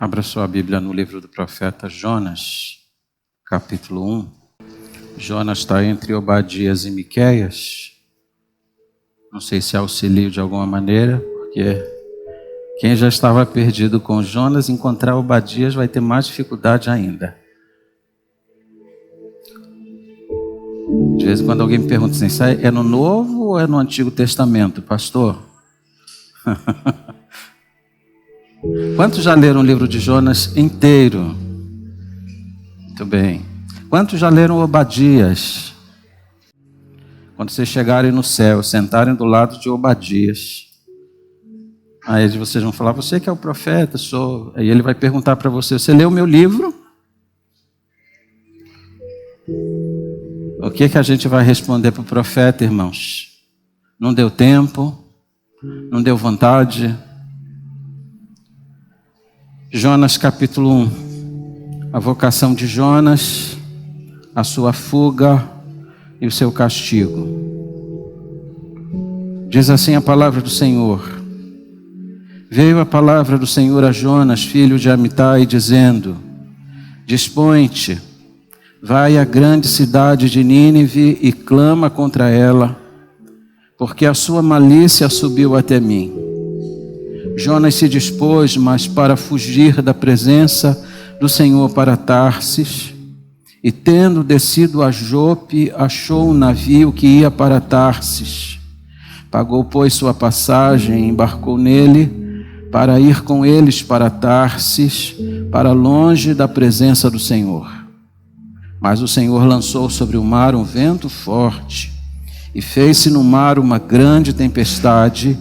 Abra sua Bíblia no livro do profeta Jonas, capítulo 1. Jonas está entre Obadias e Miqueias. Não sei se auxilio de alguma maneira, porque quem já estava perdido com Jonas, encontrar Obadias vai ter mais dificuldade ainda. De vez em quando alguém me pergunta assim, isso é no Novo ou é no Antigo Testamento, pastor? Quantos já leram o livro de Jonas inteiro? Muito bem. Quantos já leram Obadias? Quando vocês chegarem no céu, sentarem do lado de Obadias, aí vocês vão falar, você que é o profeta, sou. Aí ele vai perguntar para você, você leu o meu livro? O que a gente vai responder para o profeta, irmãos? Não deu tempo? Não deu vontade? Jonas capítulo 1. A vocação de Jonas, a sua fuga e o seu castigo. Diz assim a palavra do Senhor. Veio a palavra do Senhor a Jonas, filho de Amitai, dizendo: Dispõe-te, vai à grande cidade de Nínive e clama contra ela, porque a sua malícia subiu até mim. Jonas se dispôs, mas para fugir da presença do Senhor para Tarsis, e tendo descido a Jope, achou um navio que ia para Tarsis. Pagou, pois, sua passagem, embarcou nele, para ir com eles para Tarsis, para longe da presença do Senhor. Mas o Senhor lançou sobre o mar um vento forte, e fez-se no mar uma grande tempestade,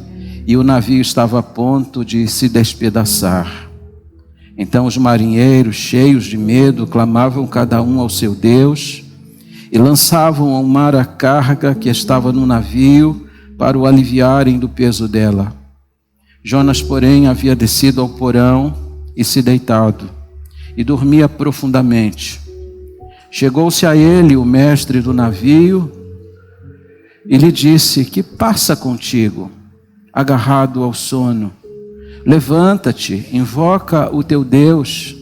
e o navio estava a ponto de se despedaçar. Então os marinheiros, cheios de medo, clamavam cada um ao seu Deus, e lançavam ao mar a carga que estava no navio, para o aliviarem do peso dela. Jonas, porém, havia descido ao porão e se deitado, e dormia profundamente. Chegou-se a ele o mestre do navio, e lhe disse: Que passa contigo? Agarrado ao sono, levanta-te, invoca o teu Deus,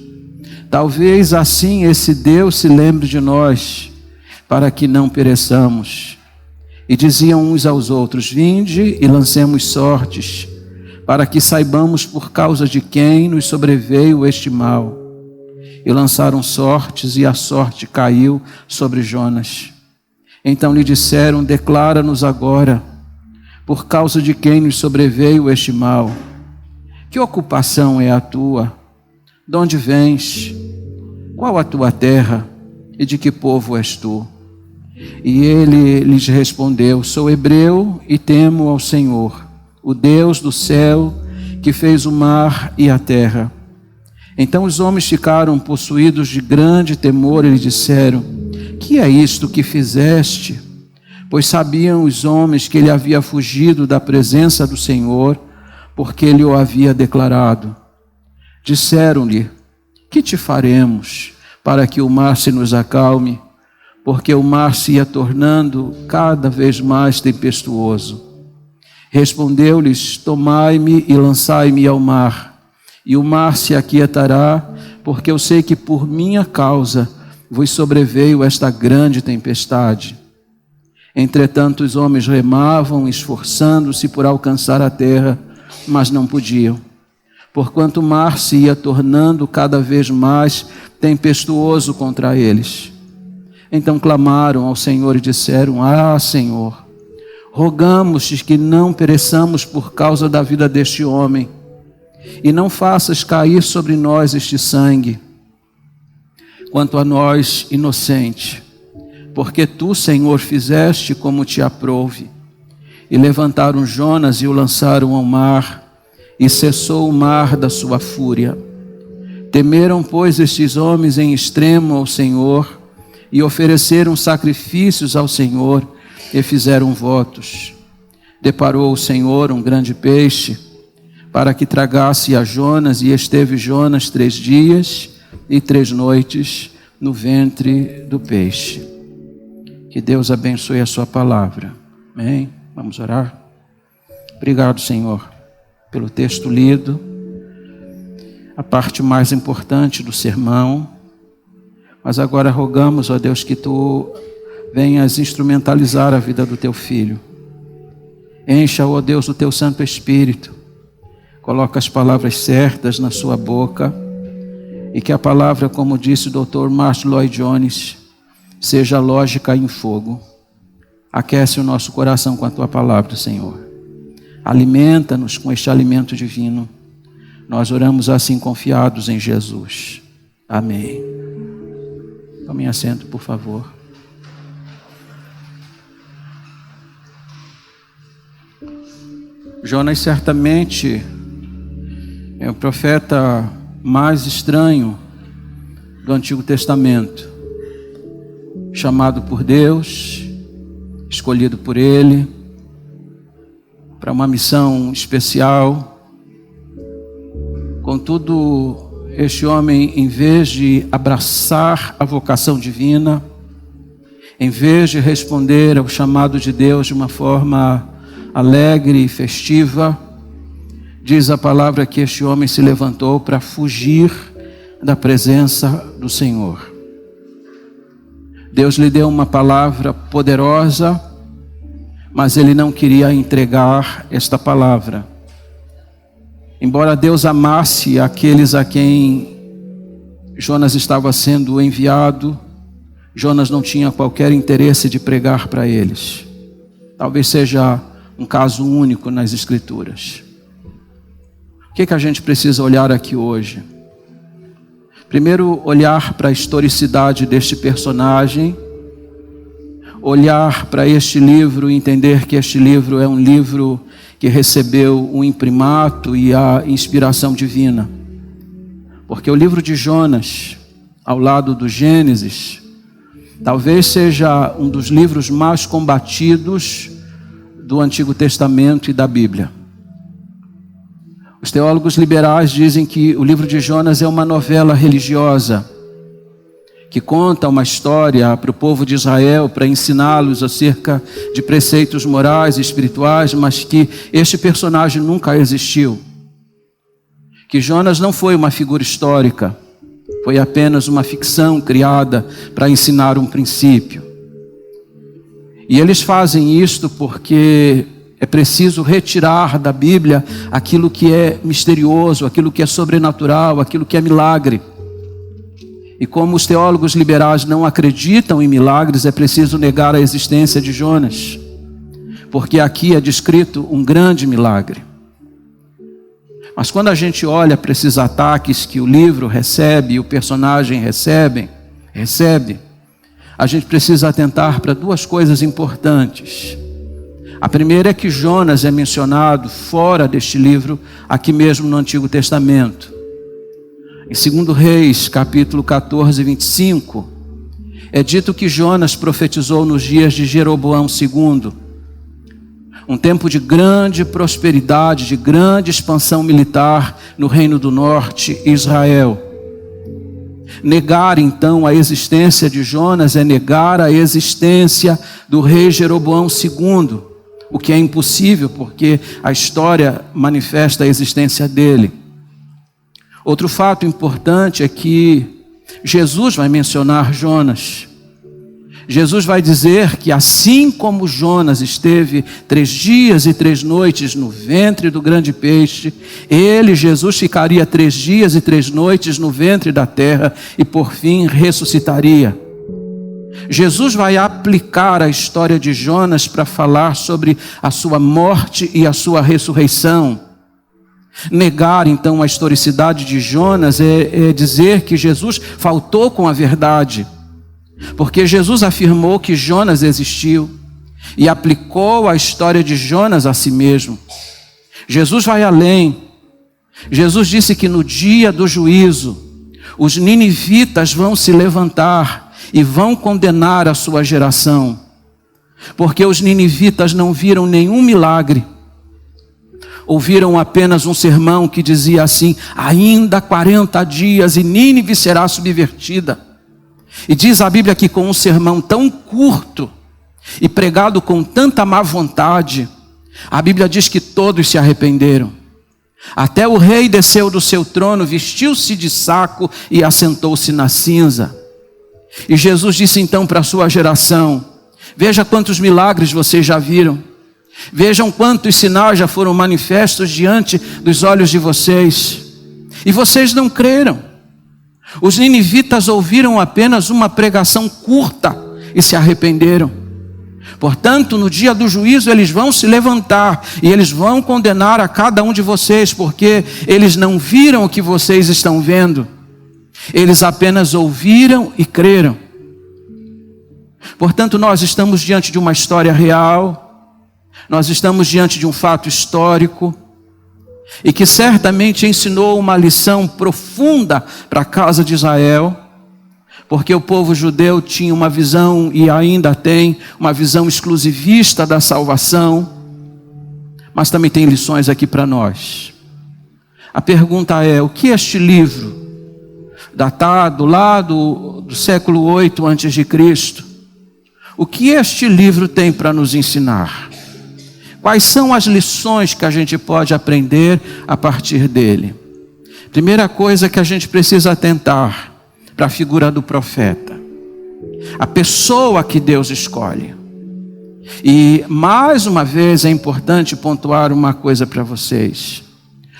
talvez assim esse Deus se lembre de nós, para que não pereçamos. E diziam uns aos outros: Vinde e lancemos sortes, para que saibamos por causa de quem nos sobreveio este mal. E lançaram sortes, e a sorte caiu sobre Jonas. Então lhe disseram: Declara-nos agora, por causa de quem nos sobreveio este mal. Que ocupação é a tua? De onde vens? Qual a tua terra? E de que povo és tu? E ele lhes respondeu: Sou hebreu e temo ao Senhor, o Deus do céu, que fez o mar e a terra. Então os homens ficaram possuídos de grande temor e lhe disseram: Que é isto que fizeste? Pois sabiam os homens que ele havia fugido da presença do Senhor, porque ele o havia declarado. Disseram-lhe: Que te faremos para que o mar se nos acalme? Porque o mar se ia tornando cada vez mais tempestuoso. Respondeu-lhes: Tomai-me e lançai-me ao mar, e o mar se aquietará, porque eu sei que por minha causa vos sobreveio esta grande tempestade. Entretanto os homens remavam, esforçando-se por alcançar a terra, mas não podiam, porquanto o mar se ia tornando cada vez mais tempestuoso contra eles. Então clamaram ao Senhor e disseram: Ah, Senhor, rogamos-te que não pereçamos por causa da vida deste homem, e não faças cair sobre nós este sangue. Quanto a nós, inocente, porque tu, Senhor, fizeste como te aprouve. E levantaram Jonas e o lançaram ao mar, e cessou o mar da sua fúria. Temeram, pois, estes homens em extremo ao Senhor, e ofereceram sacrifícios ao Senhor, e fizeram votos. Deparou o Senhor um grande peixe, para que tragasse a Jonas, e esteve Jonas 3 dias e 3 noites no ventre do peixe. Que Deus abençoe a sua palavra. Amém? Vamos orar? Obrigado, Senhor, pelo texto lido. a parte mais importante do sermão, mas agora rogamos, ó Deus, que Tu venhas instrumentalizar a vida do Teu Filho. Encha, ó Deus, o Teu Santo Espírito, coloca as palavras certas na sua boca, e que a palavra, como disse o Dr. Martin Lloyd Jones, seja lógica em fogo. Aquece o nosso coração com a Tua palavra, Senhor. Alimenta-nos com este alimento divino. Nós oramos assim confiados em Jesus. Amém. Tomem assento, por favor. Jonas certamente é o profeta mais estranho do Antigo Testamento. Chamado por Deus, escolhido por Ele, para uma missão especial. Contudo, este homem, em vez de abraçar a vocação divina, em vez de responder ao chamado de Deus de uma forma alegre e festiva, diz a palavra que este homem se levantou para fugir da presença do Senhor. Deus lhe deu uma palavra poderosa, mas ele não queria entregar esta palavra. Embora Deus amasse aqueles a quem Jonas estava sendo enviado, Jonas não tinha qualquer interesse de pregar para eles. Talvez seja um caso único nas Escrituras. O que a gente precisa olhar aqui hoje? Primeiro, olhar para a historicidade deste personagem, olhar para este livro e entender que este livro é um livro que recebeu o imprimato e a inspiração divina. Porque o livro de Jonas, ao lado do Gênesis, talvez seja um dos livros mais combatidos do Antigo Testamento e da Bíblia. Os teólogos liberais dizem que o livro de Jonas é uma novela religiosa, que conta uma história para o povo de Israel, para ensiná-los acerca de preceitos morais e espirituais, mas que este personagem nunca existiu. Que Jonas não foi uma figura histórica, foi apenas uma ficção criada para ensinar um princípio. E eles fazem isto porque é preciso retirar da Bíblia aquilo que é misterioso, aquilo que é sobrenatural, aquilo que é milagre. E como os teólogos liberais não acreditam em milagres, é preciso negar a existência de Jonas, porque aqui é descrito um grande milagre. Mas quando a gente olha para esses ataques que o livro recebe e o personagem recebe, a gente precisa atentar para duas coisas importantes. A primeira é que Jonas é mencionado fora deste livro, aqui mesmo no Antigo Testamento. Em 2 Reis, capítulo 14, 25, é dito que Jonas profetizou nos dias de Jeroboão II, um tempo de grande prosperidade, de grande expansão militar no Reino do Norte, Israel. Negar então a existência de Jonas é negar a existência do rei Jeroboão II, o que é impossível porque a história manifesta a existência dele. Outro fato importante é que Jesus vai mencionar Jonas. Jesus vai dizer que assim como Jonas esteve 3 dias e 3 noites no ventre do grande peixe, ele, Jesus, ficaria 3 dias e 3 noites no ventre da terra e por fim ressuscitaria. Jesus vai aplicar a história de Jonas para falar sobre a sua morte e a sua ressurreição. Negar então a historicidade de Jonas é dizer que Jesus faltou com a verdade, porque Jesus afirmou que Jonas existiu e aplicou a história de Jonas a si mesmo. Jesus vai além. Jesus disse que no dia do juízo os ninivitas vão se levantar e vão condenar a sua geração, porque os ninivitas não viram nenhum milagre. Ouviram apenas um sermão que dizia assim: ainda 40 dias e Nínive será subvertida. E diz a Bíblia que com um sermão tão curto e pregado com tanta má vontade, a Bíblia diz que todos se arrependeram. Até o rei desceu do seu trono, vestiu-se de saco e assentou-se na cinza. E Jesus disse então para a sua geração: veja quantos milagres vocês já viram. Vejam quantos sinais já foram manifestos diante dos olhos de vocês. E vocês não creram. Os ninivitas ouviram apenas uma pregação curta e se arrependeram. Portanto, no dia do juízo eles vão se levantar e eles vão condenar a cada um de vocês, porque eles não viram o que vocês estão vendo. Eles apenas ouviram e creram. Portanto, nós estamos diante de uma história real, nós estamos diante de um fato histórico, e que certamente ensinou uma lição profunda para a casa de Israel, porque o povo judeu tinha uma visão, e ainda tem, uma visão exclusivista da salvação, mas também tem lições aqui para nós. A pergunta é: o que este livro, datado lá do século 8 a.C., o que este livro tem para nos ensinar? Quais são as lições que a gente pode aprender a partir dele? Primeira coisa que a gente precisa atentar para a figura do profeta, a pessoa que Deus escolhe. E mais uma vez é importante pontuar uma coisa para vocês: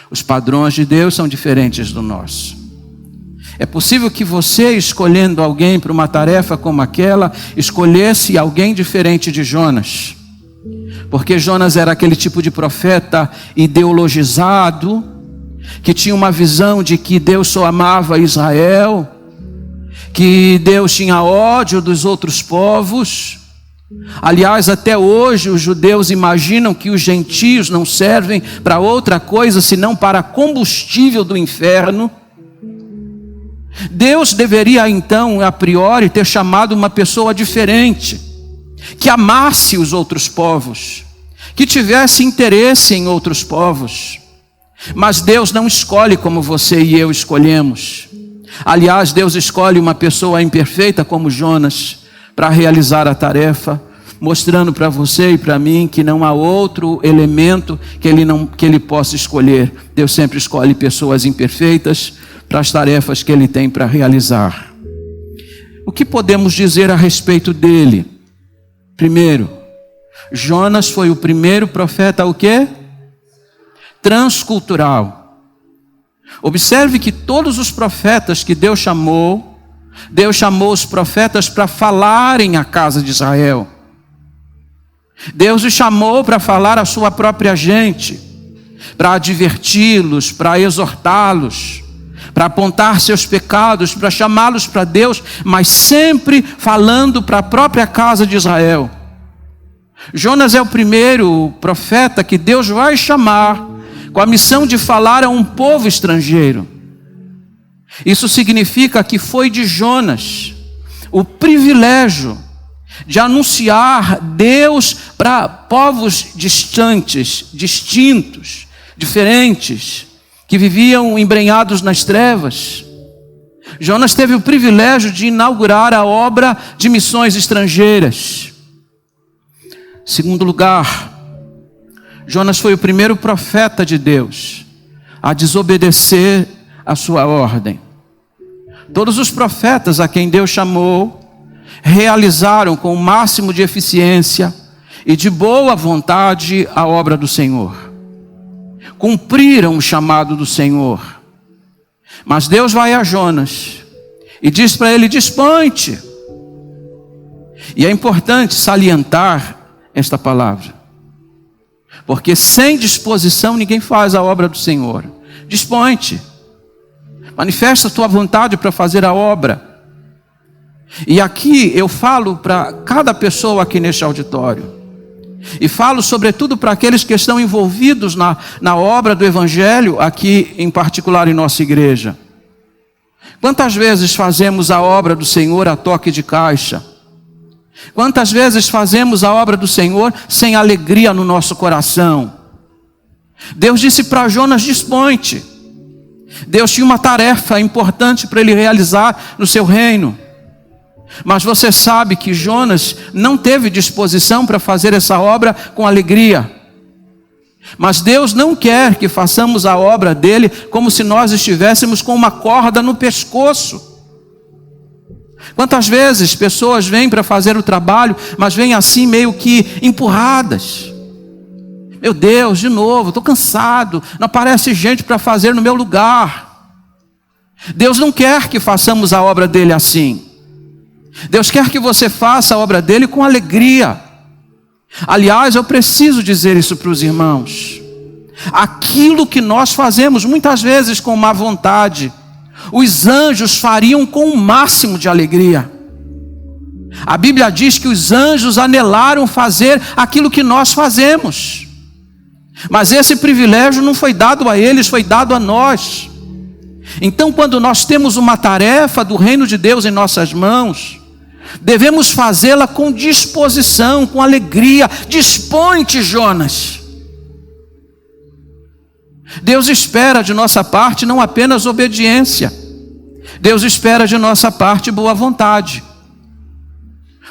os padrões de Deus são diferentes do nosso. É possível que você, escolhendo alguém para uma tarefa como aquela, escolhesse alguém diferente de Jonas, porque Jonas era aquele tipo de profeta ideologizado, que tinha uma visão de que Deus só amava Israel, que Deus tinha ódio dos outros povos. Aliás, até hoje os judeus imaginam que os gentios não servem para outra coisa senão para combustível do inferno. Deus deveria então, a priori, ter chamado uma pessoa diferente, que amasse os outros povos, que tivesse interesse em outros povos. Mas Deus não escolhe como você e eu escolhemos. Aliás, Deus escolhe uma pessoa imperfeita como Jonas para realizar a tarefa, mostrando para você e para mim que não há outro elemento que ele possa escolher. Deus sempre escolhe pessoas imperfeitas para as tarefas que ele tem para realizar. O que podemos dizer a respeito dele? Primeiro, Jonas foi o primeiro profeta o quê? Transcultural. Observe que todos os profetas que Deus chamou os profetas para falarem à casa de Israel. Deus os chamou para falar à sua própria gente, para adverti-los, para exortá-los, para apontar seus pecados, para chamá-los para Deus, mas sempre falando para a própria casa de Israel. Jonas é o primeiro profeta que Deus vai chamar com a missão de falar a um povo estrangeiro. Isso significa que foi de Jonas o privilégio de anunciar Deus para povos distantes, distintos, diferentes, que viviam embrenhados nas trevas. Jonas teve o privilégio de inaugurar a obra de missões estrangeiras. Segundo lugar, Jonas foi o primeiro profeta de Deus a desobedecer a sua ordem. Todos os profetas a quem Deus chamou realizaram com o máximo de eficiência e de boa vontade a obra do Senhor. Cumpriram o chamado do Senhor. Mas Deus vai a Jonas e diz para ele: dispõe-te. E é importante salientar esta palavra, porque sem disposição ninguém faz a obra do Senhor. Dispõe-te, manifesta a tua vontade para fazer a obra. E aqui eu falo para cada pessoa aqui neste auditório, e falo sobretudo para aqueles que estão envolvidos na obra do Evangelho, aqui em particular em nossa igreja. Quantas vezes fazemos a obra do Senhor a toque de caixa? Quantas vezes fazemos a obra do Senhor sem alegria no nosso coração? Deus disse para Jonas: dispõe-te. Deus tinha uma tarefa importante para ele realizar no seu reino. Mas você sabe que Jonas não teve disposição para fazer essa obra com alegria. Mas Deus não quer que façamos a obra dele como se nós estivéssemos com uma corda no pescoço. Quantas vezes pessoas vêm para fazer o trabalho, mas vêm assim meio que empurradas. Meu Deus, de novo, estou cansado, não aparece gente para fazer no meu lugar. Deus não quer que façamos a obra dele assim. Deus quer que você faça a obra dele com alegria. Aliás, eu preciso dizer isso para os irmãos. Aquilo que nós fazemos, muitas vezes com má vontade, os anjos fariam com o máximo de alegria. A Bíblia diz que os anjos anelaram fazer aquilo que nós fazemos. Mas esse privilégio não foi dado a eles, foi dado a nós. Então, quando nós temos uma tarefa do reino de Deus em nossas mãos, devemos fazê-la com disposição, com alegria. Dispõe-te, Jonas. Deus espera de nossa parte não apenas obediência. Deus espera de nossa parte boa vontade.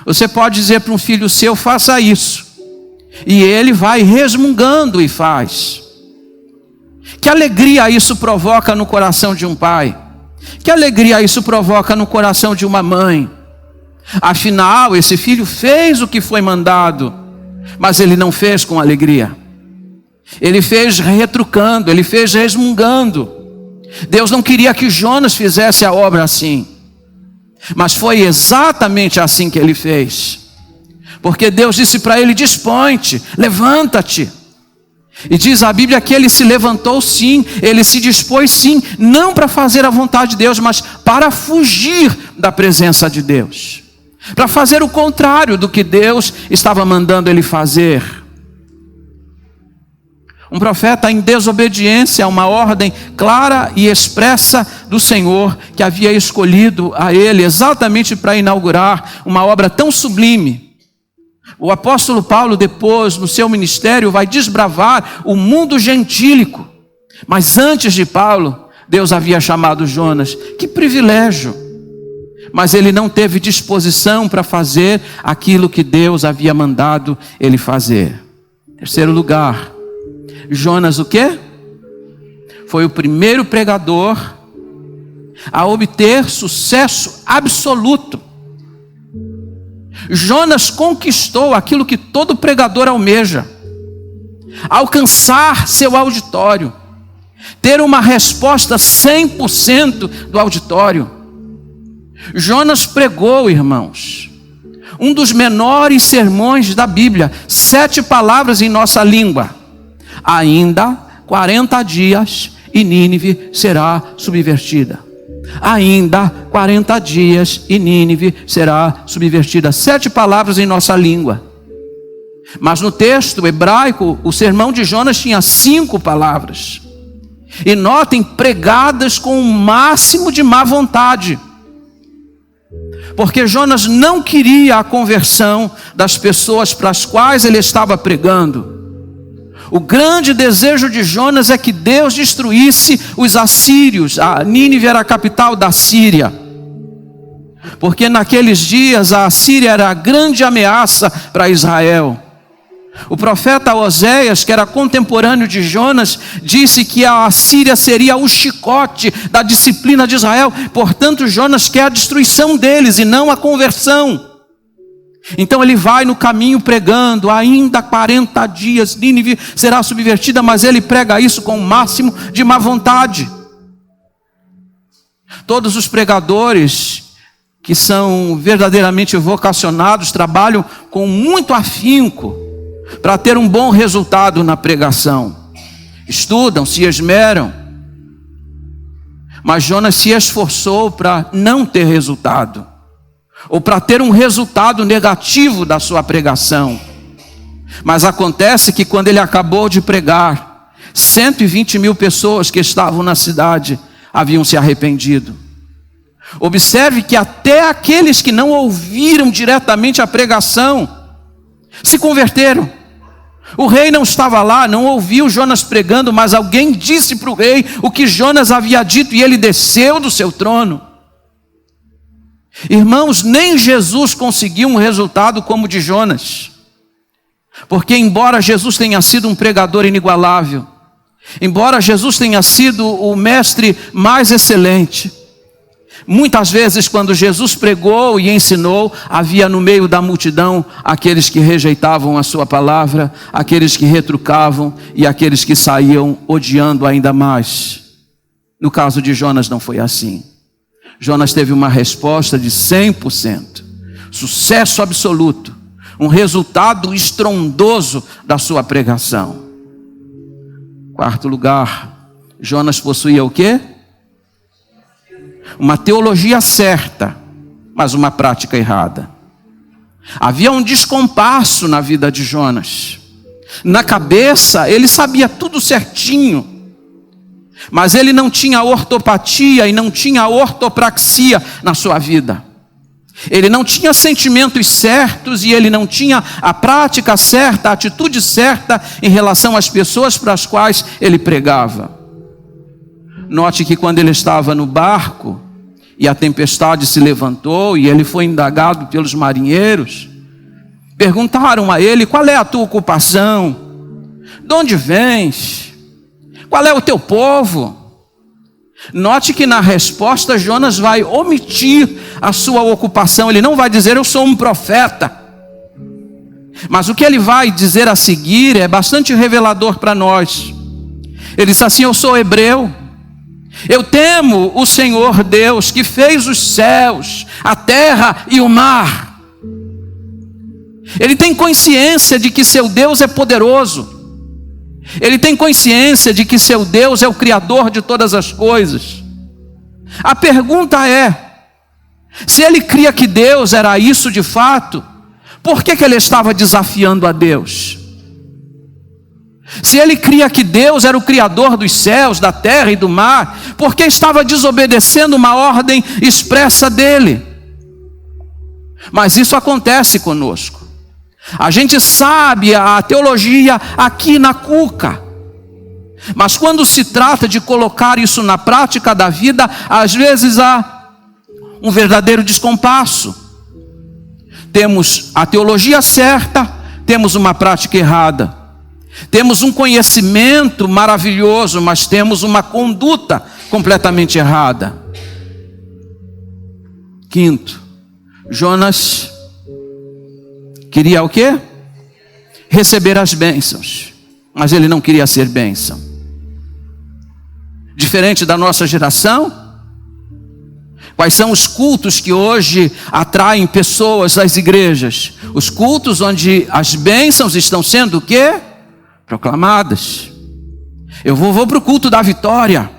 Você pode dizer para um filho seu, faça isso. E ele vai resmungando e faz. Que alegria isso provoca no coração de um pai. Que alegria isso provoca no coração de uma mãe. Afinal, esse filho fez o que foi mandado, mas ele não fez com alegria. Ele fez retrucando, ele fez resmungando. Deus não queria que Jonas fizesse a obra assim, mas foi exatamente assim que ele fez. Porque Deus disse para ele, dispõe-te, levanta-te. E diz a Bíblia que ele se levantou sim, ele se dispôs sim, não para fazer a vontade de Deus, mas para fugir da presença de Deus. Para fazer o contrário do que Deus estava mandando ele fazer. Um profeta em desobediência a uma ordem clara e expressa do Senhor, que havia escolhido a ele exatamente para inaugurar uma obra tão sublime. O apóstolo Paulo depois, no seu ministério, vai desbravar o mundo gentílico. Mas antes de Paulo, Deus havia chamado Jonas. Que privilégio! Mas ele não teve disposição para fazer aquilo que Deus havia mandado ele fazer. Terceiro lugar, Jonas o quê? Foi o primeiro pregador a obter sucesso absoluto. Jonas conquistou aquilo que todo pregador almeja: alcançar seu auditório, ter uma resposta 100% do auditório. Jonas pregou, irmãos, um dos menores sermões da Bíblia, 7 palavras em nossa língua: ainda 40 dias e Nínive será subvertida. Ainda 40 dias e Nínive será subvertida. 7 palavras em nossa língua. Mas no texto hebraico, o sermão de Jonas tinha 5 palavras. E notem, pregadas com o máximo de má vontade. Porque Jonas não queria a conversão das pessoas para as quais ele estava pregando. O grande desejo de Jonas é que Deus destruísse os assírios. A Nínive era a capital da Síria. Porque naqueles dias a Síria era a grande ameaça para Israel. O profeta Oséias, que era contemporâneo de Jonas, disse que a Síria seria o chicote da disciplina de Israel. Portanto, Jonas quer a destruição deles e não a conversão. Então ele vai no caminho pregando, ainda 40 dias Nínive será subvertida, mas ele prega isso com o máximo de má vontade. Todos os pregadores que são verdadeiramente vocacionados trabalham com muito afinco para ter um bom resultado na pregação. Estudam, se esmeram. Mas Jonas se esforçou para não ter resultado, ou para ter um resultado negativo da sua pregação. Mas acontece que quando ele acabou de pregar, 120 mil pessoas que estavam na cidade haviam se arrependido. Observe que até aqueles que não ouviram diretamente a pregação se converteram. O rei não estava lá, não ouviu Jonas pregando, mas alguém disse para o rei o que Jonas havia dito e ele desceu do seu trono. Irmãos, nem Jesus conseguiu um resultado como o de Jonas. Porque embora Jesus tenha sido um pregador inigualável, embora Jesus tenha sido o mestre mais excelente, muitas vezes quando Jesus pregou e ensinou, havia no meio da multidão aqueles que rejeitavam a sua palavra, aqueles que retrucavam e aqueles que saíam odiando ainda mais. No caso de Jonas não foi assim. Jonas teve uma resposta de 100%, sucesso absoluto, um resultado estrondoso da sua pregação. Quarto lugar, Jonas possuía o quê? Uma teologia certa, mas uma prática errada. Havia um descompasso na vida de Jonas. Na cabeça, ele sabia tudo certinho, mas ele não tinha ortopatia e não tinha ortopraxia na sua vida. Ele não tinha sentimentos certos e ele não tinha a prática certa, a atitude certa em relação às pessoas para as quais ele pregava. Note que quando ele estava no barco e a tempestade se levantou e ele foi indagado pelos marinheiros, perguntaram a ele: qual é a tua ocupação? De onde vens? Qual é o teu povo? Note que na resposta Jonas vai omitir a sua ocupação. Ele não vai dizer: eu sou um profeta. Mas o que ele vai dizer a seguir é bastante revelador para nós. Ele diz assim: eu sou hebreu. Eu temo o Senhor Deus que fez os céus, a terra e o mar. Ele tem consciência de que seu Deus é poderoso. Ele tem consciência de que seu Deus é o Criador de todas as coisas. A pergunta é: se ele cria que Deus era isso de fato, por que ele estava desafiando a Deus? Se ele cria que Deus era o Criador dos céus, da terra e do mar, por que estava desobedecendo uma ordem expressa dele? Mas isso acontece conosco. A gente sabe a teologia aqui na cuca, mas quando se trata de colocar isso na prática da vida, às vezes há um verdadeiro descompasso. Temos a teologia certa, temos uma prática errada. Temos um conhecimento maravilhoso, mas temos uma conduta completamente errada. Quinto, Jonas queria o quê? Receber as bênçãos, mas ele não queria ser bênção. Diferente da nossa geração, quais são os cultos que hoje atraem pessoas às igrejas? Os cultos onde as bênçãos estão sendo o quê? Proclamadas. Eu vou para o culto da vitória.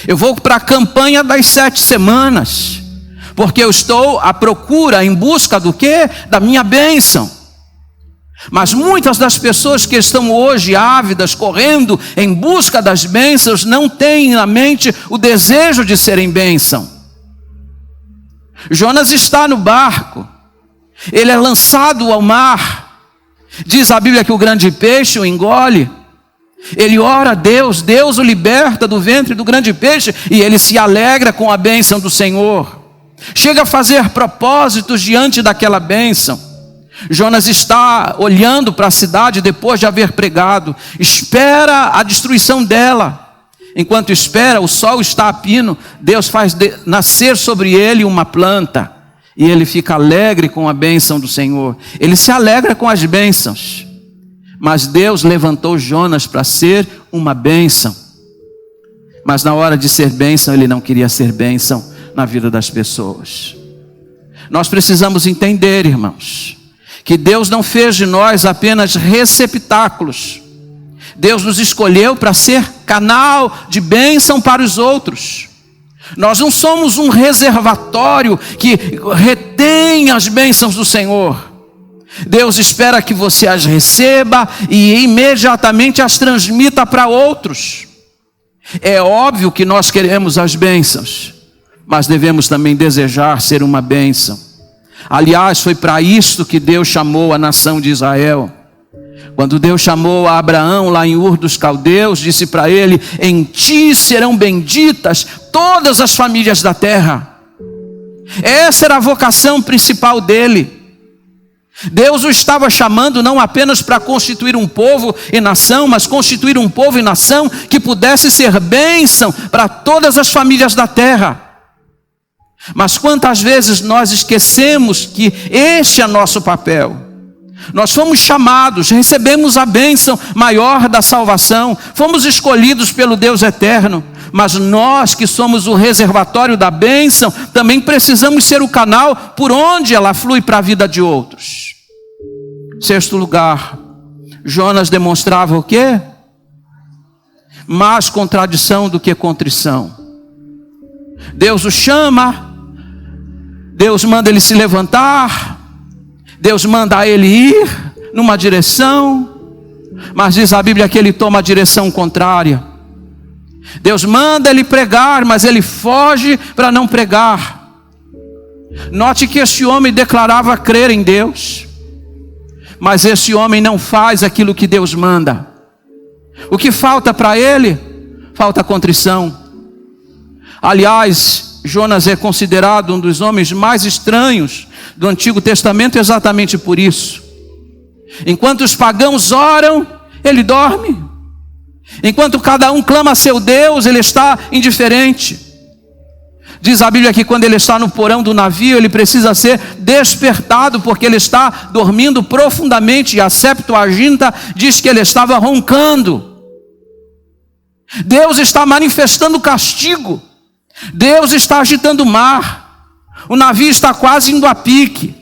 Eu vou para a campanha das 7 semanas. Porque eu estou à procura, em busca do quê? Da minha bênção. Mas muitas das pessoas que estão hoje ávidas, correndo em busca das bênçãos, não têm na mente o desejo de serem bênção. Jonas está no barco. Ele é lançado ao mar. Diz a Bíblia que o grande peixe o engole. Ele ora a Deus, Deus o liberta do ventre do grande peixe e ele se alegra com a bênção do Senhor. Chega a fazer propósitos diante daquela bênção. Jonas está olhando para a cidade depois de haver pregado, espera a destruição dela. Enquanto espera, o sol está a pino, Deus faz nascer sobre ele uma planta. E ele fica alegre com a bênção do Senhor. Ele se alegra com as bênçãos. Mas Deus levantou Jonas para ser uma bênção. Mas na hora de ser bênção, ele não queria ser bênção na vida das pessoas. Nós precisamos entender, irmãos, que Deus não fez de nós apenas receptáculos. Deus nos escolheu para ser canal de bênção para os outros. Nós não somos um reservatório que retém as bênçãos do Senhor. Deus espera que você as receba e imediatamente as transmita para outros. É óbvio que nós queremos as bênçãos, mas devemos também desejar ser uma bênção. Aliás, foi para isto que Deus chamou a nação de Israel. Quando Deus chamou a Abraão lá em Ur dos Caldeus, disse para ele: em ti serão benditas todas as famílias da terra. Essa era a vocação principal dele. Deus o estava chamando não apenas para constituir um povo e nação, mas constituir um povo e nação que pudesse ser bênção para todas as famílias da terra. Mas quantas vezes nós esquecemos que este é nosso papel? Nós fomos chamados, recebemos a bênção maior da salvação, fomos escolhidos pelo Deus eterno, mas nós que somos o reservatório da bênção, também precisamos ser o canal por onde ela flui para a vida de outros. Sexto lugar, Jonas demonstrava o quê? Mais contradição do que contrição. Deus o chama, Deus manda ele se levantar, Deus manda ele ir numa direção, mas diz a Bíblia que ele toma a direção contrária. Deus manda ele pregar, mas ele foge para não pregar. Note que esse homem declarava crer em Deus, mas esse homem não faz aquilo que Deus manda. O que falta para ele? Falta contrição. Aliás, Jonas é considerado um dos homens mais estranhos do Antigo Testamento exatamente por isso. Enquanto os pagãos oram, ele dorme. Enquanto cada um clama a seu Deus, ele está indiferente. Diz a Bíblia que quando ele está no porão do navio, ele precisa ser despertado, porque ele está dormindo profundamente, e a Septuaginta diz que ele estava roncando. Deus está manifestando castigo. Deus está agitando o mar. O navio está quase indo a pique.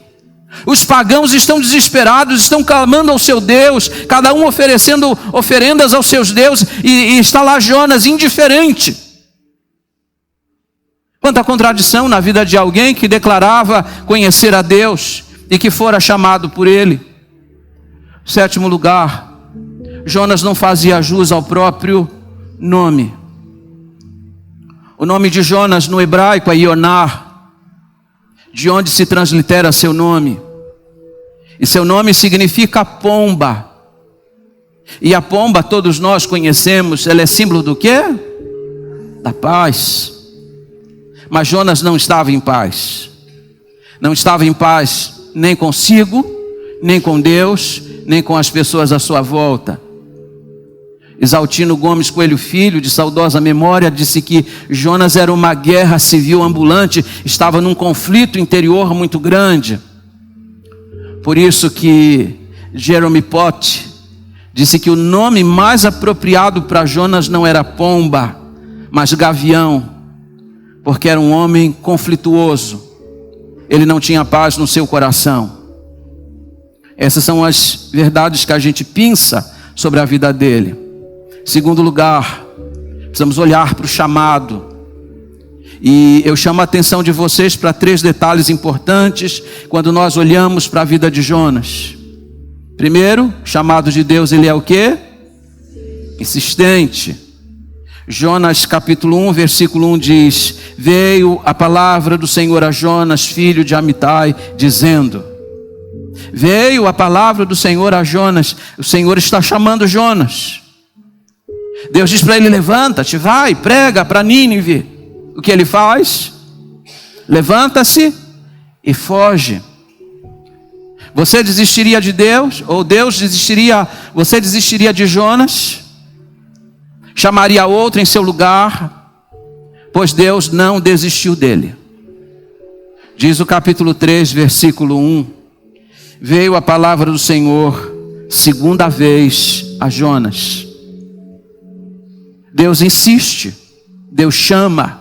Os pagãos estão desesperados, estão clamando ao seu Deus, cada um oferecendo oferendas aos seus deuses, e está lá Jonas indiferente. Quanta contradição na vida de alguém que declarava conhecer a Deus e que fora chamado por ele. Sétimo lugar, Jonas não fazia jus ao próprio nome. O nome de Jonas no hebraico é Ioná, de onde se translitera seu nome. E seu nome significa pomba. E a pomba todos nós conhecemos, ela é símbolo do quê? Da paz. Mas Jonas não estava em paz. Não estava em paz nem consigo, nem com Deus, nem com as pessoas à sua volta. Exaltino Gomes Coelho Filho, de saudosa memória, disse que Jonas era uma guerra civil ambulante, estava num conflito interior muito grande. Por isso que Jerome Pott disse que o nome mais apropriado para Jonas não era pomba, mas gavião, porque era um homem conflituoso. Ele não tinha paz no seu coração. Essas são as verdades que a gente pensa sobre a vida dele. Segundo lugar, precisamos olhar para o chamado. E eu chamo a atenção de vocês para 3 detalhes importantes quando nós olhamos para a vida de Jonas. Primeiro, chamado de Deus, ele é o quê? Insistente. Jonas capítulo 1, versículo 1 diz: veio a palavra do Senhor a Jonas, filho de Amitai, dizendo. Veio a palavra do Senhor a Jonas. O Senhor está chamando Jonas. Deus diz para ele: levanta-te, vai, prega para Nínive. O que ele faz? Levanta-se e foge. Você desistiria de Deus? Ou Deus desistiria? Você desistiria de Jonas? Chamaria outro em seu lugar? Pois Deus não desistiu dele. Diz o capítulo 3, versículo 1. Veio a palavra do Senhor segunda vez a Jonas. Deus insiste, Deus chama.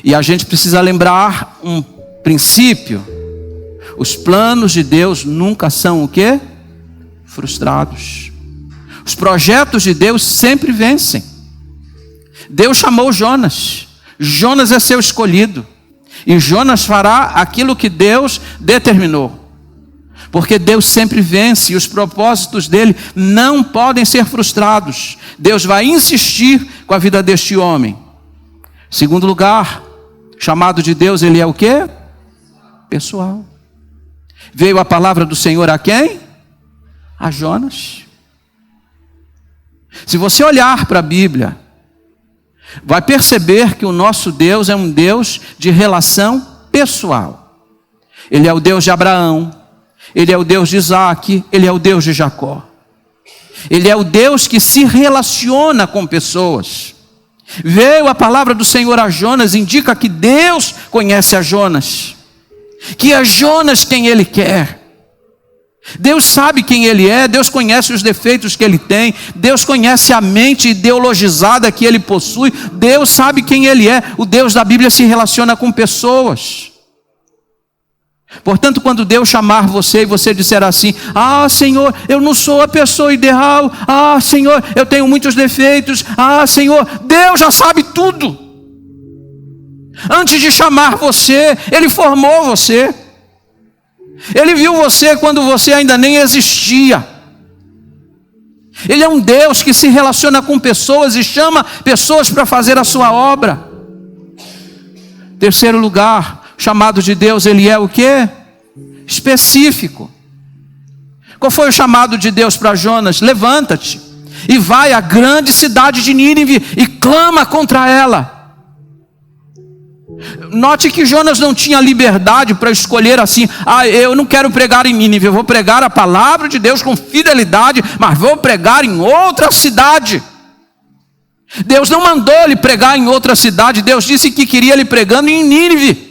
E a gente precisa lembrar um princípio: os planos de Deus nunca são o quê? Frustrados. Os projetos de Deus sempre vencem. Deus chamou Jonas. Jonas é seu escolhido. E Jonas fará aquilo que Deus determinou. Porque Deus sempre vence e os propósitos dele não podem ser frustrados. Deus vai insistir com a vida deste homem. Segundo lugar, chamado de Deus, ele é o quê? Pessoal. Veio a palavra do Senhor a quem? A Jonas. Se você olhar para a Bíblia, vai perceber que o nosso Deus é um Deus de relação pessoal. Ele é o Deus de Abraão, Ele é o Deus de Isaac, Ele é o Deus de Jacó. Ele é o Deus que se relaciona com pessoas. Veio a palavra do Senhor a Jonas, indica que Deus conhece a Jonas, que é Jonas quem Ele quer. Deus sabe quem Ele é, Deus conhece os defeitos que Ele tem, Deus conhece a mente ideologizada que Ele possui, Deus sabe quem Ele é. O Deus da Bíblia se relaciona com pessoas. Portanto, quando Deus chamar você e você disser assim: ah, Senhor, eu não sou a pessoa ideal, ah, Senhor, eu tenho muitos defeitos, ah, Senhor, Deus já sabe tudo. Antes de chamar você, Ele formou você. Ele viu você quando você ainda nem existia. Ele é um Deus que se relaciona com pessoas e chama pessoas para fazer a sua obra. Terceiro lugar, o chamado de Deus, ele é o quê? Específico. Qual foi o chamado de Deus para Jonas? Levanta-te e vai à grande cidade de Nínive e clama contra ela. Note que Jonas não tinha liberdade para escolher assim: ah, eu não quero pregar em Nínive, eu vou pregar a palavra de Deus com fidelidade, mas vou pregar em outra cidade. Deus não mandou ele pregar em outra cidade, Deus disse que queria ele pregando em Nínive.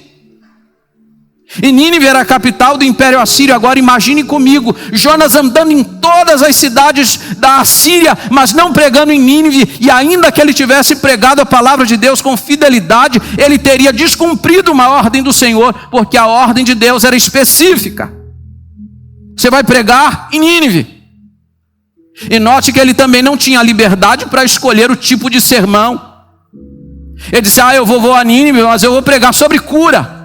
E Nínive era a capital do Império Assírio. Agora imagine comigo, Jonas andando em todas as cidades da Assíria, mas não pregando em Nínive. E ainda que ele tivesse pregado a palavra de Deus com fidelidade, ele teria descumprido uma ordem do Senhor, porque a ordem de Deus era específica. Você vai pregar em Nínive. E note que ele também não tinha liberdade para escolher o tipo de sermão. Ele disse: ah, eu vou a Nínive, mas eu vou pregar sobre cura.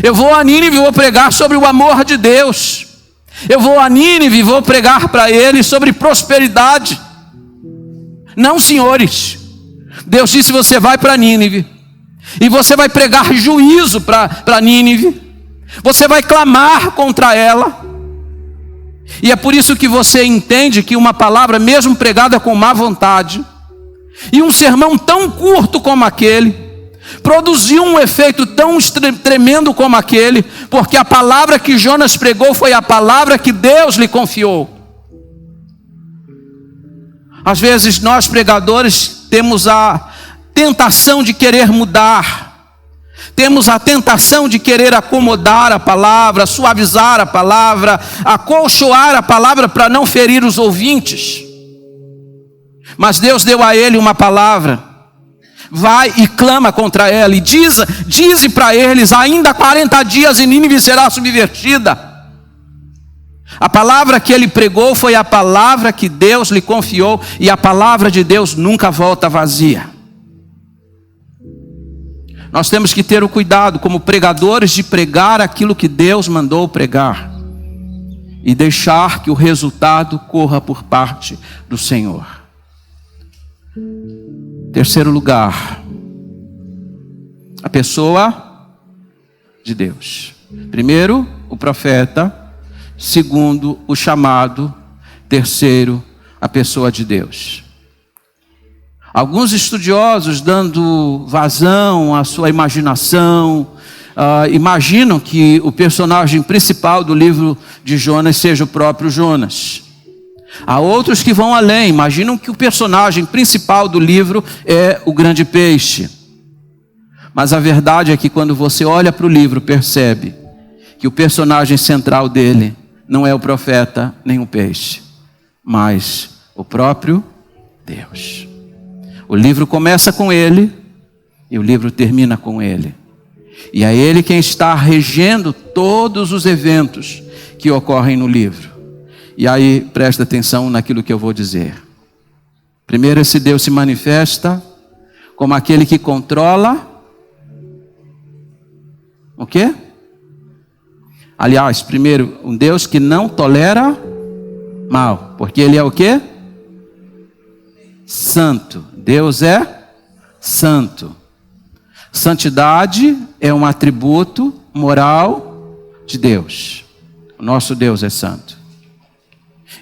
Eu vou a Nínive e vou pregar sobre o amor de Deus. Eu vou a Nínive e vou pregar para eles sobre prosperidade. Não, senhores. Deus disse: você vai para Nínive e você vai pregar juízo para Nínive. Você vai clamar contra ela. E é por isso que você entende que uma palavra, mesmo pregada com má vontade, e um sermão tão curto como aquele, produziu um efeito tão tremendo como aquele, porque a palavra que Jonas pregou foi a palavra que Deus lhe confiou. Às vezes nós pregadores temos a tentação de querer mudar, temos a tentação de querer acomodar a palavra, suavizar a palavra, acolchoar a palavra para não ferir os ouvintes. Mas Deus deu a ele uma palavra: vai e clama contra ela, e dize para eles: ainda 40 dias e Nínive será subvertida. A palavra que ele pregou foi a palavra que Deus lhe confiou, e a palavra de Deus nunca volta vazia. Nós temos que ter o cuidado, como pregadores, de pregar aquilo que Deus mandou pregar, e deixar que o resultado corra por parte do Senhor. Terceiro lugar, a pessoa de Deus. Primeiro, o profeta. Segundo, o chamado. Terceiro, a pessoa de Deus. Alguns estudiosos, dando vazão à sua imaginação, imaginam que o personagem principal do livro de Jonas seja o próprio Jonas. Há outros que vão além, imaginam que o personagem principal do livro é o grande peixe. Mas a verdade é que quando você olha para o livro, percebe que o personagem central dele não é o profeta nem o peixe, mas o próprio Deus. O livro começa com ele e o livro termina com ele. E é ele quem está regendo todos os eventos que ocorrem no livro. E aí, presta atenção naquilo que eu vou dizer. Primeiro, esse Deus se manifesta como aquele que controla o quê? Aliás, primeiro, um Deus que não tolera mal, porque ele é o quê? Santo. Deus é santo. Santidade é um atributo moral de Deus. O nosso Deus é santo.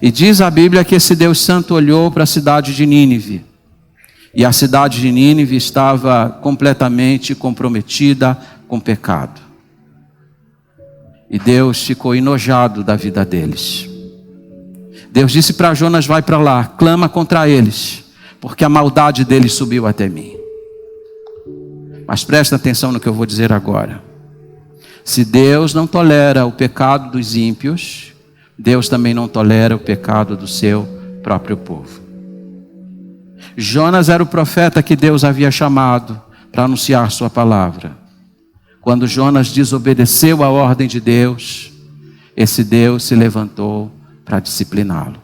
E diz a Bíblia que esse Deus santo olhou para a cidade de Nínive. E a cidade de Nínive estava completamente comprometida com pecado. E Deus ficou enojado da vida deles. Deus disse para Jonas: vai para lá, clama contra eles, porque a maldade deles subiu até mim. Mas presta atenção no que eu vou dizer agora. Se Deus não tolera o pecado dos ímpios, Deus também não tolera o pecado do seu próprio povo. Jonas era o profeta que Deus havia chamado para anunciar sua palavra. Quando Jonas desobedeceu a ordem de Deus, esse Deus se levantou para discipliná-lo.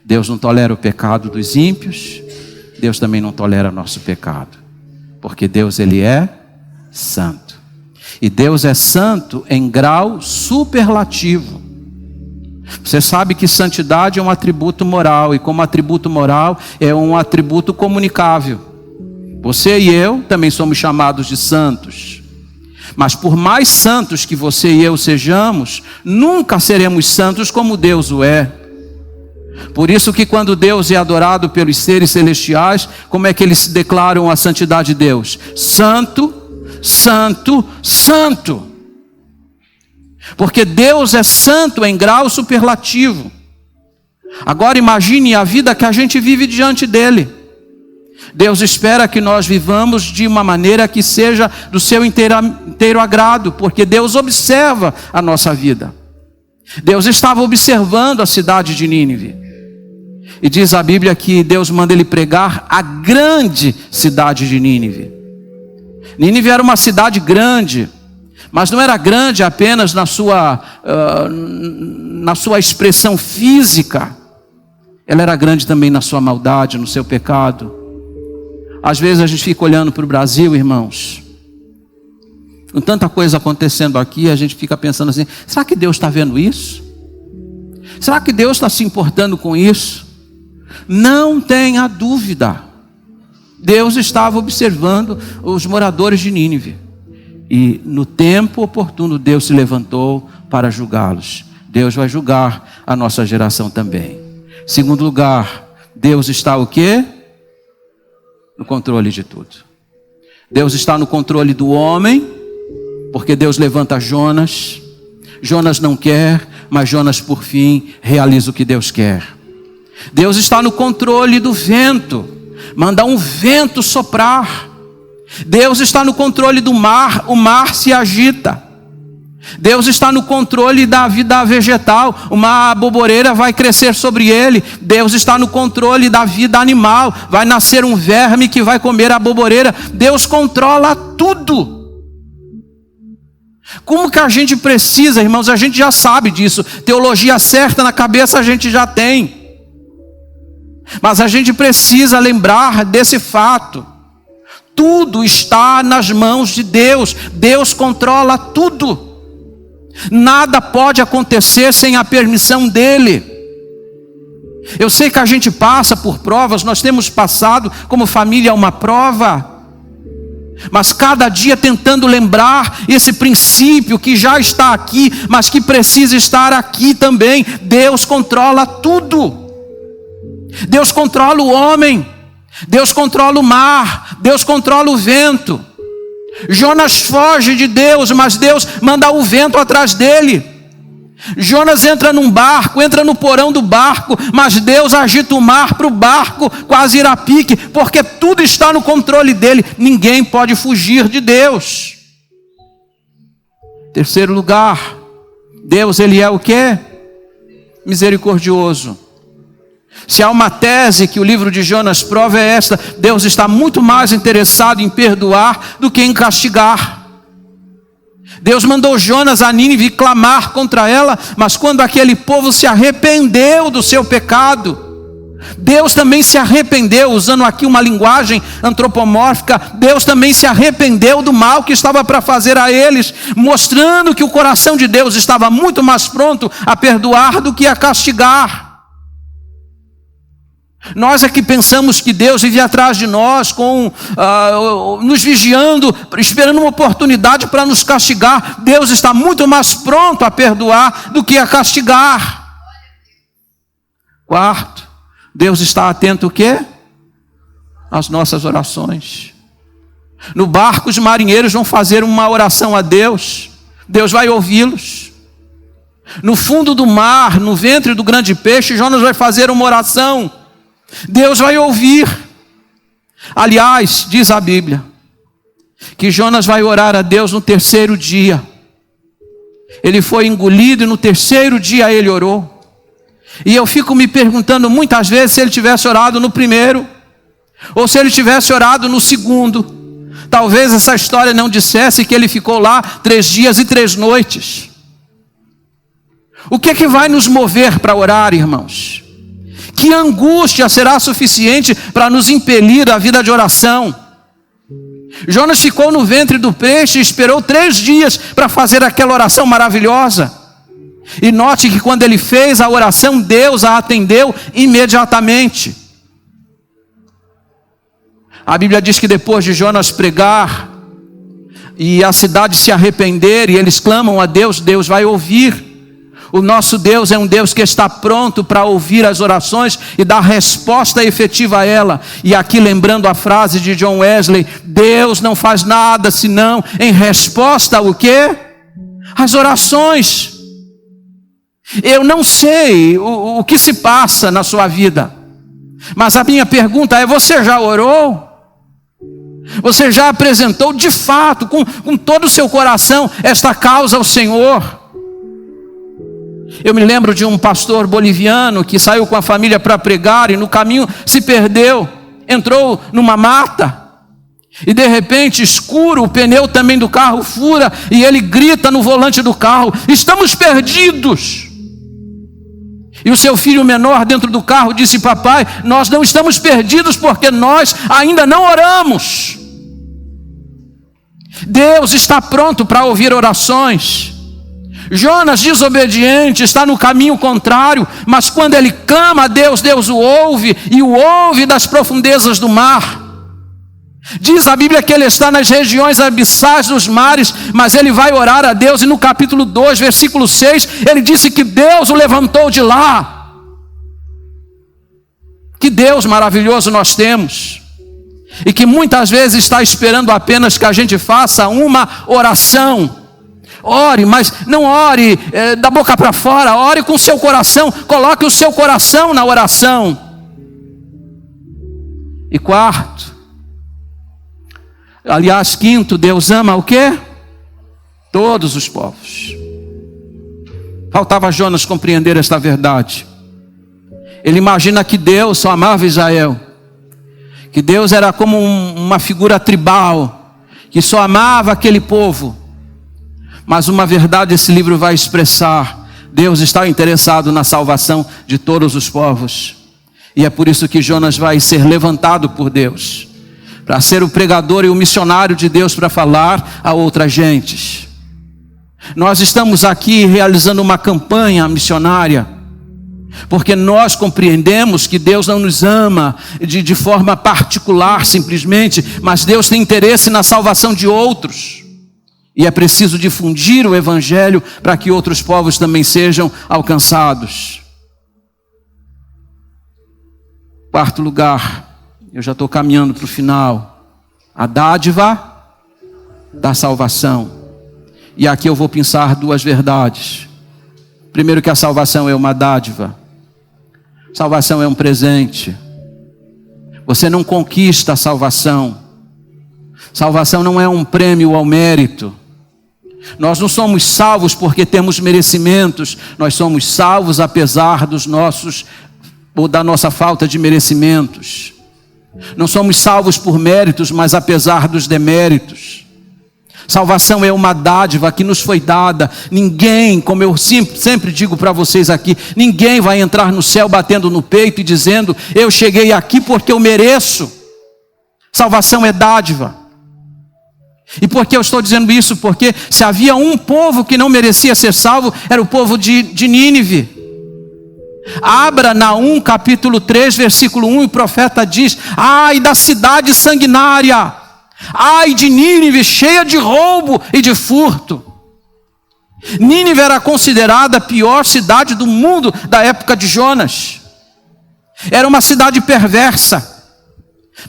Deus não tolera o pecado dos ímpios, Deus também não tolera nosso pecado, porque Deus, Ele é santo. E Deus é santo em grau superlativo. Você sabe que santidade é um atributo moral, e como atributo moral é um atributo comunicável. Você e eu também somos chamados de santos. Mas por mais santos que você e eu sejamos, nunca seremos santos como Deus o é. Por isso que quando Deus é adorado pelos seres celestiais, como é que eles declaram a santidade de Deus? Santo, santo, santo. Porque Deus é santo em grau superlativo. Agora imagine a vida que a gente vive diante dele. Deus espera que nós vivamos de uma maneira que seja do seu inteiro agrado, porque Deus observa a nossa vida. Deus estava observando a cidade de Nínive. E diz a Bíblia que Deus manda ele pregar a grande cidade de Nínive. Nínive era uma cidade grande, mas não era grande apenas na sua expressão física. Ela era grande também na sua maldade, no seu pecado. Às vezes a gente fica olhando para o Brasil, irmãos, com tanta coisa acontecendo aqui, a gente fica pensando assim: será que Deus está vendo isso? Será que Deus está se importando com isso? Não tenha dúvida. Deus estava observando os moradores de Nínive. E no tempo oportuno Deus se levantou para julgá-los. Deus vai julgar a nossa geração também. Segundo lugar, Deus está o quê? No controle de tudo. Deus está no controle do homem, porque Deus levanta Jonas. Jonas não quer, mas Jonas por fim realiza o que Deus quer. Deus está no controle do vento, manda um vento soprar. Deus está no controle do mar, o mar se agita. Deus está no controle da vida vegetal, uma aboboreira vai crescer sobre ele. Deus está no controle da vida animal, vai nascer um verme que vai comer a aboboreira. Deus controla tudo. Como que a gente precisa, irmãos? A gente já sabe disso. Teologia certa na cabeça a gente já tem. Mas a gente precisa lembrar desse fato. Tudo está nas mãos de Deus. Deus controla tudo. Nada pode acontecer sem a permissão dele. Eu sei que a gente passa por provas, nós temos passado como família uma prova, mas cada dia tentando lembrar esse princípio que já está aqui, mas que precisa estar aqui também. Deus controla tudo. Deus controla o homem, Deus controla o mar, Deus controla o vento. Jonas foge de Deus, mas Deus manda o vento atrás dele. Jonas entra num barco, entra no porão do barco, mas Deus agita o mar para o barco quase ir a pique, porque tudo está no controle dele. Ninguém pode fugir de Deus. Terceiro lugar, Deus, ele é o quê? Misericordioso. Se há uma tese que o livro de Jonas prova é esta: Deus está muito mais interessado em perdoar do que em castigar. Deus mandou Jonas a Nínive clamar contra ela, mas quando aquele povo se arrependeu do seu pecado, Deus também se arrependeu, usando aqui uma linguagem antropomórfica, Deus também se arrependeu do mal que estava para fazer a eles, mostrando que o coração de Deus estava muito mais pronto a perdoar do que a castigar. Nós é que pensamos que Deus vive atrás de nós, nos vigiando, esperando uma oportunidade para nos castigar. Deus está muito mais pronto a perdoar do que a castigar. Quarto, Deus está atento o quê? Às nossas orações. No barco os marinheiros vão fazer uma oração a Deus, Deus vai ouvi-los. No fundo do mar, no ventre do grande peixe, Jonas vai fazer uma oração. Deus vai ouvir. Aliás, diz a Bíblia, que Jonas vai orar a Deus no terceiro dia. Ele foi engolido e no terceiro dia ele orou. E eu fico me perguntando muitas vezes se ele tivesse orado no primeiro, ou se ele tivesse orado no segundo. Talvez essa história não dissesse que ele ficou lá 3 dias e 3 noites. O que é que vai nos mover para orar, irmãos? Que angústia será suficiente para nos impelir à vida de oração? Jonas ficou no ventre do peixe e esperou 3 dias para fazer aquela oração maravilhosa. E note que quando ele fez a oração, Deus a atendeu imediatamente. A Bíblia diz que depois de Jonas pregar e a cidade se arrepender e eles clamam a Deus, Deus vai ouvir. O nosso Deus é um Deus que está pronto para ouvir as orações e dar resposta efetiva a ela. E aqui lembrando a frase de John Wesley, Deus não faz nada senão em resposta ao quê? As orações. Eu não sei o que se passa na sua vida, mas a minha pergunta é, você já orou? Você já apresentou de fato, com todo o seu coração, esta causa ao Senhor? Eu me lembro de um pastor boliviano que saiu com a família para pregar e no caminho se perdeu, entrou numa mata e de repente escuro, o pneu também do carro fura e ele grita no volante do carro, estamos perdidos. E o seu filho menor dentro do carro disse, papai, nós não estamos perdidos porque nós ainda não oramos. Deus está pronto para ouvir orações. Jonas, desobediente, está no caminho contrário, mas quando ele clama a Deus, Deus o ouve, e o ouve das profundezas do mar. Diz a Bíblia que ele está nas regiões abissais dos mares, mas ele vai orar a Deus, e no capítulo 2, versículo 6, ele disse que Deus o levantou de lá. Que Deus maravilhoso nós temos, e que muitas vezes está esperando apenas que a gente faça uma oração. Ore, mas não ore da boca para fora, ore com o seu coração, coloque o seu coração na oração. E quarto, aliás, quinto, Deus ama o quê? Todos os povos. Faltava a Jonas compreender esta verdade. Ele imagina que Deus só amava Israel, que Deus era como uma figura tribal, que só amava aquele povo. Mas uma verdade esse livro vai expressar: Deus está interessado na salvação de todos os povos. E é por isso que Jonas vai ser levantado por Deus, para ser o pregador e o missionário de Deus para falar a outras gentes. Nós estamos aqui realizando uma campanha missionária, porque nós compreendemos que Deus não nos ama de forma particular simplesmente, mas Deus tem interesse na salvação de outros. E é preciso difundir o Evangelho para que outros povos também sejam alcançados. Quarto lugar, eu já estou caminhando para o final. A dádiva da salvação. E aqui eu vou pensar 2 verdades. Primeiro, que a salvação é uma dádiva. Salvação é um presente. Você não conquista a salvação. Salvação não é um prêmio ao mérito. Nós não somos salvos porque temos merecimentos. Nós somos salvos apesar dos nossos, ou da nossa falta de merecimentos. Não somos salvos por méritos, mas apesar dos deméritos. Salvação é uma dádiva que nos foi dada. Ninguém, como eu sempre digo para vocês aqui, ninguém vai entrar no céu batendo no peito e dizendo, eu cheguei aqui porque eu mereço. Salvação é dádiva. E por que eu estou dizendo isso? Porque se havia um povo que não merecia ser salvo, era o povo de Nínive. Abra Naum capítulo 3, versículo 1, e o profeta diz, ai da cidade sanguinária, ai de Nínive, cheia de roubo e de furto. Nínive era considerada a pior cidade do mundo da época de Jonas. Era uma cidade perversa.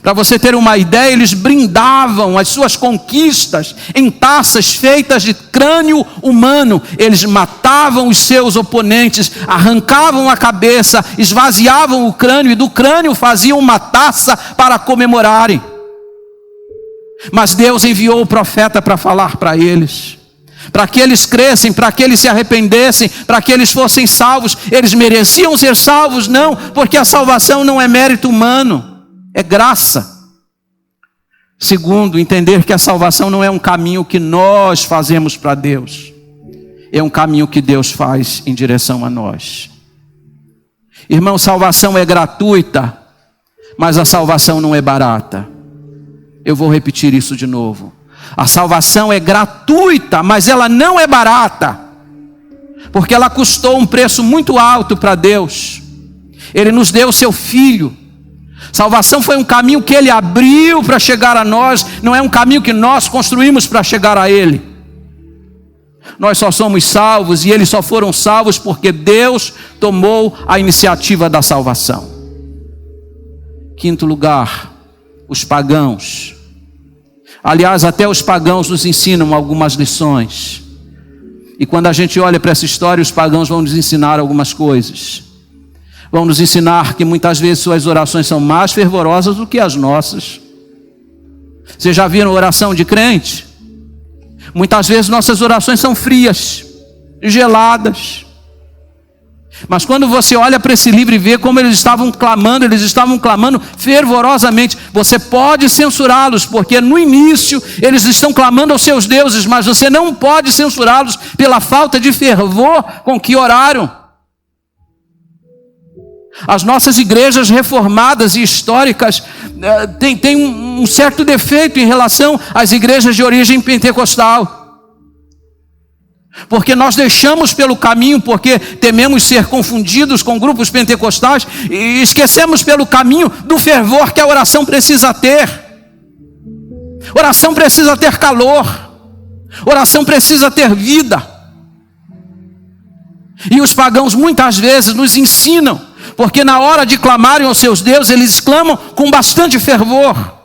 Para você ter uma ideia, eles brindavam as suas conquistas em taças feitas de crânio humano. Eles matavam os seus oponentes, arrancavam a cabeça, esvaziavam o crânio e do crânio faziam uma taça para comemorarem. Mas Deus enviou o profeta para falar para eles, para que eles crescem, para que eles se arrependessem, para que eles fossem salvos. Eles mereciam ser salvos? Não, porque a salvação não é mérito humano. É graça. Segundo, entender que a salvação não é um caminho que nós fazemos para Deus. É um caminho que Deus faz em direção a nós. Irmão, salvação é gratuita, mas a salvação não é barata. Eu vou repetir isso de novo. A salvação é gratuita, mas ela não é barata. Porque ela custou um preço muito alto para Deus. Ele nos deu o seu Filho. Salvação foi um caminho que Ele abriu para chegar a nós, não é um caminho que nós construímos para chegar a Ele. Nós só somos salvos e eles só foram salvos porque Deus tomou a iniciativa da salvação. Quinto lugar, os pagãos. Aliás, até os pagãos nos ensinam algumas lições. E quando a gente olha para essa história, os pagãos vão nos ensinar algumas coisas. Vão nos ensinar que muitas vezes suas orações são mais fervorosas do que as nossas. Vocês já viram oração de crente? Muitas vezes nossas orações são frias, geladas. Mas quando você olha para esse livro e vê como eles estavam clamando fervorosamente. Você pode censurá-los, porque no início eles estão clamando aos seus deuses, mas você não pode censurá-los pela falta de fervor com que oraram. As nossas igrejas reformadas e históricas têm um certo defeito em relação às igrejas de origem pentecostal. Porque nós deixamos pelo caminho, porque tememos ser confundidos com grupos pentecostais, e esquecemos pelo caminho do fervor que a oração precisa ter. Oração precisa ter calor. Oração precisa ter vida. E os pagãos muitas vezes nos ensinam, porque na hora de clamarem aos seus deuses, eles clamam com bastante fervor.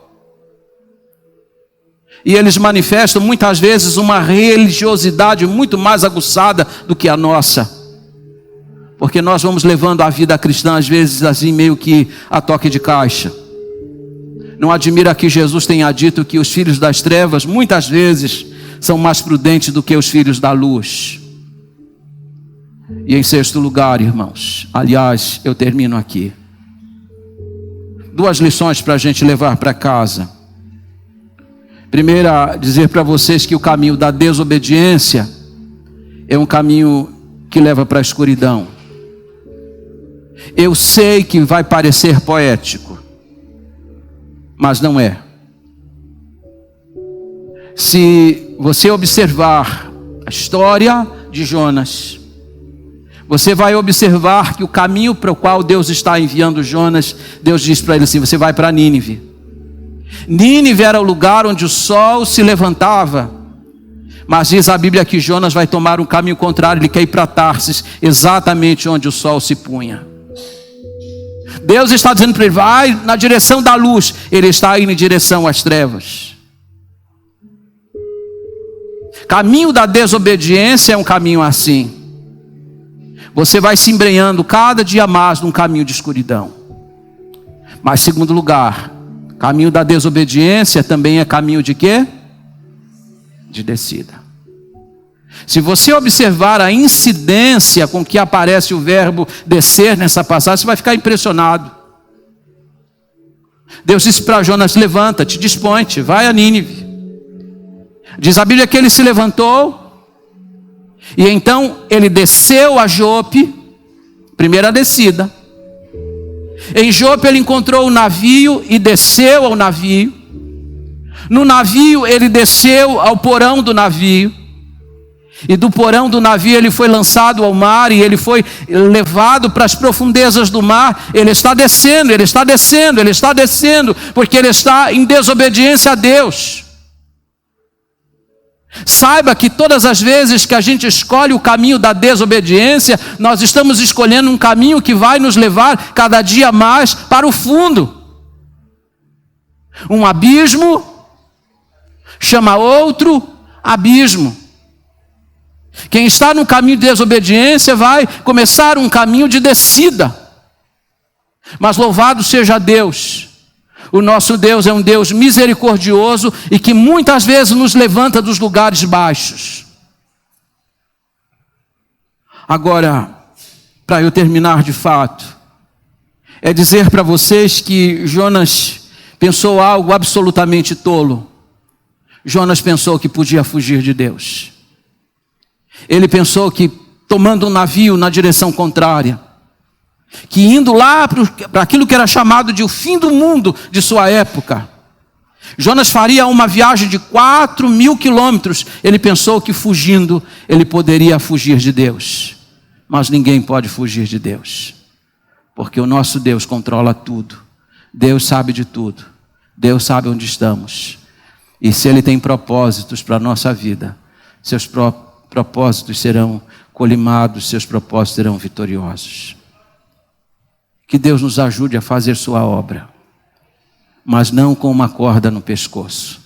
E eles manifestam muitas vezes uma religiosidade muito mais aguçada do que a nossa. Porque nós vamos levando a vida cristã às vezes assim meio que a toque de caixa. Não admira que Jesus tenha dito que os filhos das trevas muitas vezes são mais prudentes do que os filhos da luz. E em sexto lugar, irmãos, aliás, eu termino aqui. 2 lições para a gente levar para casa. Primeira, dizer para vocês que o caminho da desobediência é um caminho que leva para a escuridão. Eu sei que vai parecer poético, mas não é. Se você observar a história de Jonas, você vai observar que o caminho para o qual Deus está enviando Jonas, Deus diz para ele assim: você vai para Nínive. Nínive era o lugar onde o sol se levantava. Mas diz a Bíblia que Jonas vai tomar um caminho contrário, ele quer ir para Tarsis, exatamente onde o sol se punha. Deus está dizendo para ele: vai na direção da luz. Ele está indo em direção às trevas. Caminho da desobediência é um caminho assim. Você vai se embrenhando cada dia mais num caminho de escuridão. Mas segundo lugar, caminho da desobediência também é caminho de quê? De descida. Se você observar a incidência com que aparece o verbo descer nessa passagem, você vai ficar impressionado. Deus disse para Jonas: levanta-te, dispõe-te, vai a Nínive. Diz a Bíblia que ele se levantou, e então ele desceu a Jope, primeira descida. Em Jope ele encontrou o navio e desceu ao navio. No navio ele desceu ao porão do navio. E do porão do navio ele foi lançado ao mar e ele foi levado para as profundezas do mar. Ele está descendo, ele está descendo, ele está descendo, porque ele está em desobediência a Deus. Saiba que todas as vezes que a gente escolhe o caminho da desobediência, nós estamos escolhendo um caminho que vai nos levar cada dia mais para o fundo. Um abismo chama outro abismo. Quem está no caminho de desobediência vai começar um caminho de descida. Mas louvado seja Deus. O nosso Deus é um Deus misericordioso e que muitas vezes nos levanta dos lugares baixos. Agora, para eu terminar de fato, é dizer para vocês que Jonas pensou algo absolutamente tolo. Jonas pensou que podia fugir de Deus. Ele pensou que tomando um navio na direção contrária, que indo lá para aquilo que era chamado de o fim do mundo de sua época, Jonas faria uma viagem de 4.000 quilômetros. Ele pensou que fugindo, ele poderia fugir de Deus. Mas ninguém pode fugir de Deus, porque o nosso Deus controla tudo. Deus sabe de tudo. Deus sabe onde estamos. E se Ele tem propósitos para a nossa vida, seus propósitos serão colimados, seus propósitos serão vitoriosos. Que Deus nos ajude a fazer sua obra, mas não com uma corda no pescoço,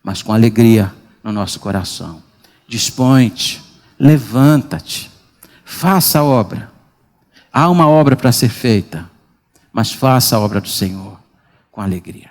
mas com alegria no nosso coração. Dispõe-te, levanta-te, faça a obra. Há uma obra para ser feita, mas faça a obra do Senhor com alegria.